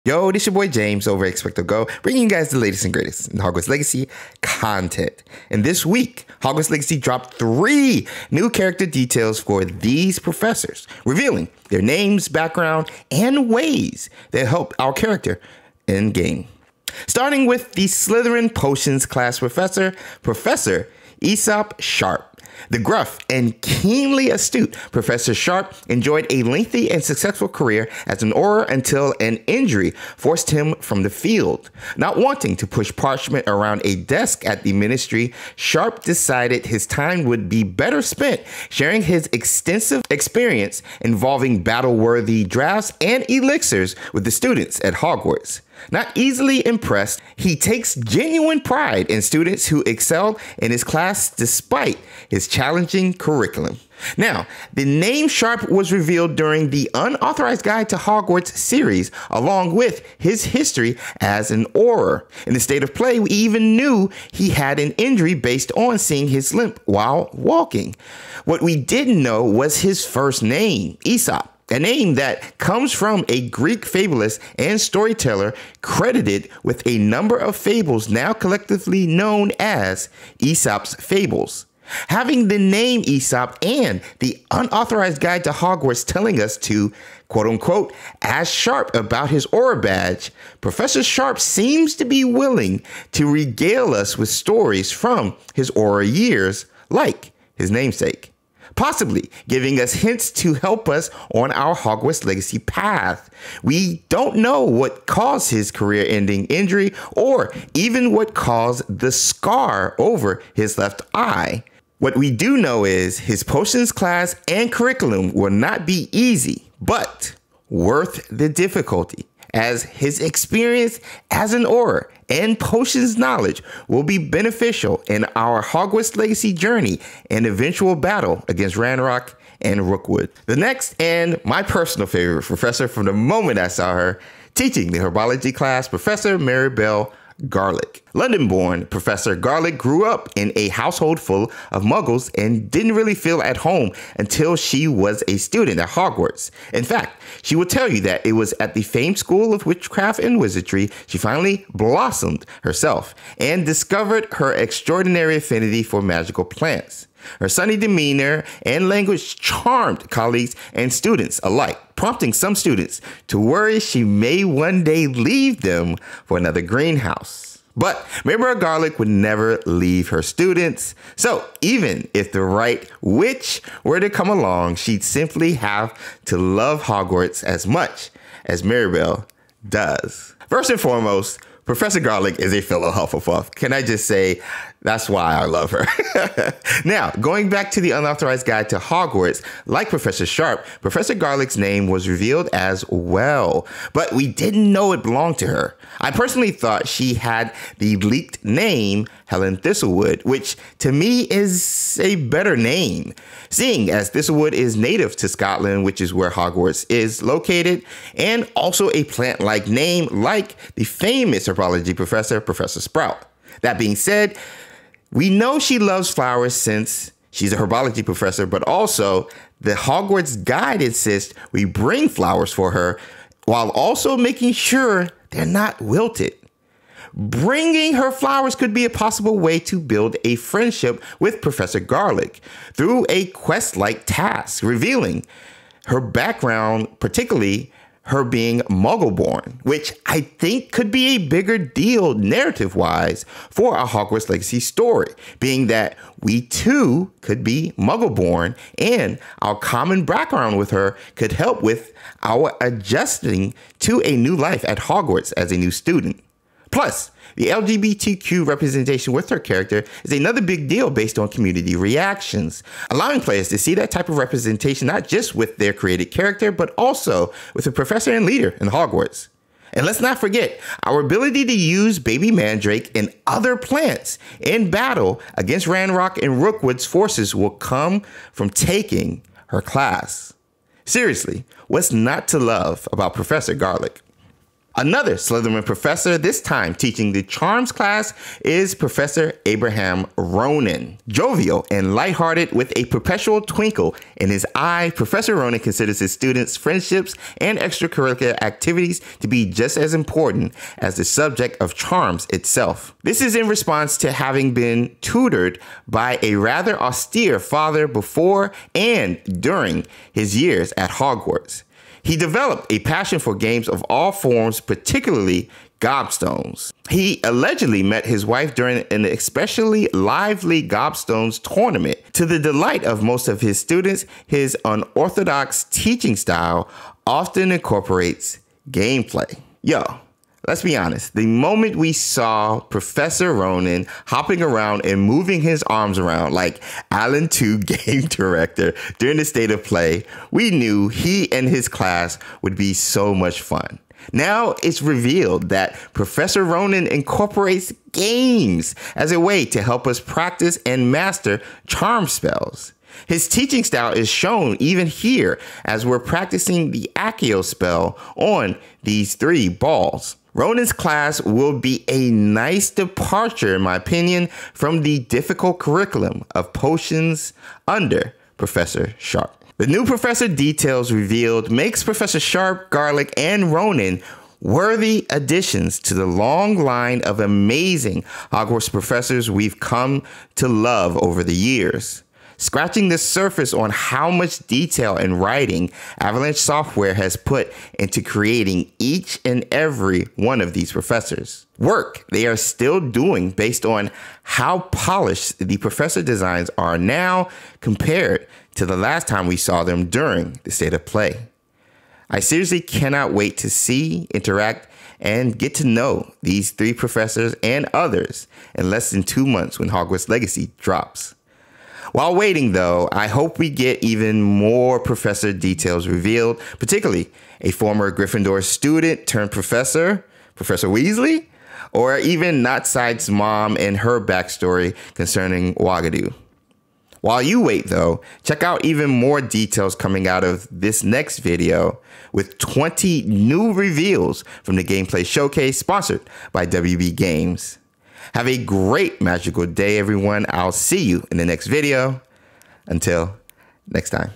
Yo, this your boy James over at XpectoGO, bringing you guys the latest and greatest in Hogwarts Legacy content. And this week, Hogwarts Legacy dropped 3 new character details for these professors, revealing their names, background, and ways that help our character in game. Starting with the Slytherin Potions class professor, Professor Aesop Sharp. The gruff and keenly astute Professor Sharp enjoyed a lengthy and successful career as an Auror until an injury forced him from the field. Not wanting to push parchment around a desk at the ministry, Sharp decided his time would be better spent sharing his extensive experience involving battle-worthy drafts and elixirs with the students at Hogwarts. Not easily impressed, he takes genuine pride in students who excel in his class despite his challenging curriculum. Now, the name Sharp was revealed during the Unauthorized Guide to Hogwarts series, along with his history as an Auror. In the state of play, we even knew he had an injury based on seeing his limp while walking. What we didn't know was his first name, Aesop. A name that comes from a Greek fabulist and storyteller credited with a number of fables now collectively known as Aesop's Fables. Having the name Aesop and the Unauthorized Guide to Hogwarts telling us to, quote-unquote, ask Sharp about his Auror badge, Professor Sharp seems to be willing to regale us with stories from his Auror years, like his namesake, possibly giving us hints to help us on our Hogwarts Legacy path. We don't know what caused his career-ending injury or even what caused the scar over his left eye. What we do know is his potions class and curriculum will not be easy, but worth the difficulty, as his experience as an Auror and potions knowledge will be beneficial in our Hogwarts Legacy journey and eventual battle against Ranrock and Rookwood. The next, and my personal favorite professor from the moment I saw her, teaching the herbology class, Professor Mirabel Garlick. London-born Professor Garlick grew up in a household full of muggles and didn't really feel at home until she was a student at Hogwarts. In fact, she will tell you that it was at the famed School of Witchcraft and Wizardry she finally blossomed herself and discovered her extraordinary affinity for magical plants. Her sunny demeanor and language charmed colleagues and students alike, prompting some students to worry she may one day leave them for another greenhouse. But Mirabel Garlick would never leave her students, so even if the right witch were to come along, she'd simply have to love Hogwarts as much as Mirabel does. First and foremost, Professor Garlick is a fellow Hufflepuff. Can I just say, that's why I love her. Now, going back to the Unauthorized Guide to Hogwarts, like Professor Sharp, Professor Garlick's name was revealed as well, but we didn't know it belonged to her. I personally thought she had the leaked name Helen Thistlewood, which to me is a better name, seeing as Thistlewood is native to Scotland, which is where Hogwarts is located, and also a plant-like name like the famous herbology professor, Professor Sprout. That being said, we know she loves flowers since she's a herbology professor, but also the Hogwarts Guide insists we bring flowers for her while also making sure they're not wilted. Bringing her flowers could be a possible way to build a friendship with Professor Garlick through a quest-like task, revealing her background, particularly her being Muggle-born, which I think could be a bigger deal narrative-wise for a Hogwarts Legacy story, being that we too could be Muggle-born and our common background with her could help with our adjusting to a new life at Hogwarts as a new student. Plus, the LGBTQ representation with her character is another big deal based on community reactions, allowing players to see that type of representation not just with their created character, but also with a professor and leader in Hogwarts. And let's not forget, our ability to use Baby Mandrake and other plants in battle against Ranrock and Rookwood's forces will come from taking her class. Seriously, what's not to love about Professor Garlick? Another Slytherin professor, this time teaching the charms class, is Professor Abraham Ronen. Jovial and lighthearted with a perpetual twinkle in his eye, Professor Ronen considers his students' friendships and extracurricular activities to be just as important as the subject of charms itself. This is in response to having been tutored by a rather austere father before and during his years at Hogwarts. He developed a passion for games of all forms, particularly gobstones. He allegedly met his wife during an especially lively gobstones tournament. To the delight of most of his students, his unorthodox teaching style often incorporates gameplay. Yo, let's be honest, the moment we saw Professor Ronen hopping around and moving his arms around like Alan 2 game director during the state of play, we knew he and his class would be so much fun. Now it's revealed that Professor Ronen incorporates games as a way to help us practice and master charm spells. His teaching style is shown even here as we're practicing the Accio spell on these 3 balls. Ronen's class will be a nice departure, in my opinion, from the difficult curriculum of potions under Professor Sharp. The new professor details revealed makes Professor Sharp, Garlick, and Ronen worthy additions to the long line of amazing Hogwarts professors we've come to love over the years. Scratching the surface on how much detail and writing Avalanche Software has put into creating each and every one of these professors. Work they are still doing based on how polished the professor designs are now compared to the last time we saw them during the state of play. I seriously cannot wait to see, interact, and get to know these 3 professors and others in less than 2 months when Hogwarts Legacy drops. While waiting, though, I hope we get even more professor details revealed, particularly a former Gryffindor student turned professor, Professor Weasley, or even Notside's mom and her backstory concerning Wagadu. While you wait, though, check out even more details coming out of this next video with 20 new reveals from the Gameplay Showcase sponsored by WB Games. Have a great magical day, everyone. I'll see you in the next video. Until next time.